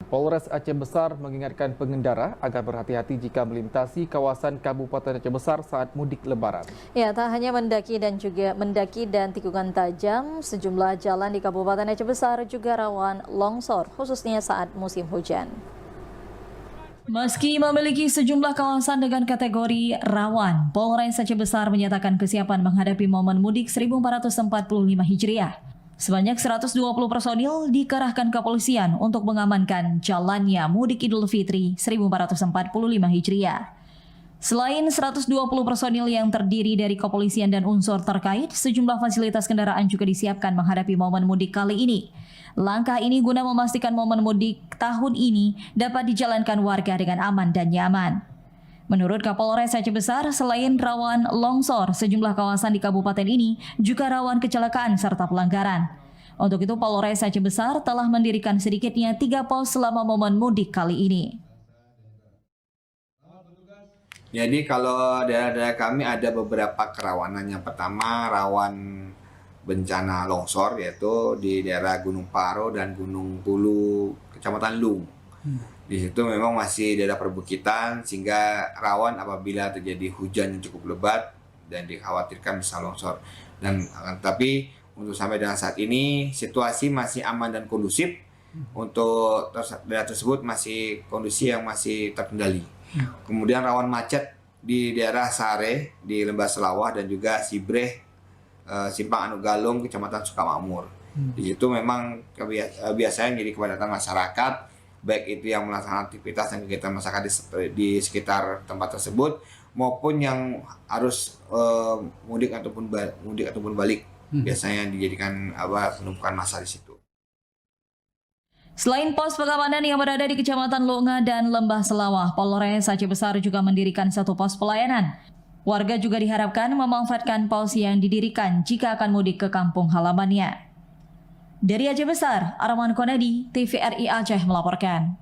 Polres Aceh Besar mengingatkan pengendara agar berhati-hati jika melintasi kawasan Kabupaten Aceh Besar saat mudik Lebaran. Ya, tak hanya mendaki dan tikungan tajam, sejumlah jalan di Kabupaten Aceh Besar juga rawan longsor, khususnya saat musim hujan. Meski memiliki sejumlah kawasan dengan kategori rawan, Polres Aceh Besar menyatakan kesiapan menghadapi momen mudik 1445 Hijriah. Sebanyak 120 personil dikerahkan kepolisian untuk mengamankan jalannya mudik Idul Fitri 1445 Hijriah. Selain 120 personil yang terdiri dari kepolisian dan unsur terkait, sejumlah fasilitas kendaraan juga disiapkan menghadapi momen mudik kali ini. Langkah ini guna memastikan momen mudik tahun ini dapat dijalankan warga dengan aman dan nyaman. Menurut Kapolres Aceh Besar, selain rawan longsor, sejumlah kawasan di kabupaten ini juga rawan kecelakaan serta pelanggaran. Untuk itu, Polres Aceh Besar telah mendirikan sedikitnya 3 pos selama momen mudik kali ini. Jadi kalau daerah-daerah kami ada beberapa kerawanan. Yang pertama rawan bencana longsor, yaitu di daerah Gunung Paro dan Gunung Pulu, Kecamatan Lung. Di situ memang masih daerah perbukitan sehingga rawan apabila terjadi hujan yang cukup lebat dan dikhawatirkan bisa longsor. Tapi untuk sampai dengan saat ini situasi masih aman dan kondusif. Untuk daerah tersebut masih kondisi yang masih terkendali. Kemudian rawan macet di daerah Sare, di Lembah Selawah dan juga Sibreh, Simpang Anu Galung, Kecamatan Sukamakmur. Di situ memang biasanya jadi kepadatan masyarakat, baik itu yang melaksanakan aktivitas dan kegiatan masyarakat di sekitar tempat tersebut, maupun yang harus mudik ataupun balik. Biasanya dijadikan penumpukan massa di situ. Selain pos pengamanan yang berada di Kecamatan Lunga dan Lembah Selawah, Polres Aceh Besar juga mendirikan 1 pos pelayanan. Warga juga diharapkan memanfaatkan pos yang didirikan jika akan mudik ke kampung halamannya. Dari Aceh Besar, Arman Konadi, TVRI Aceh melaporkan.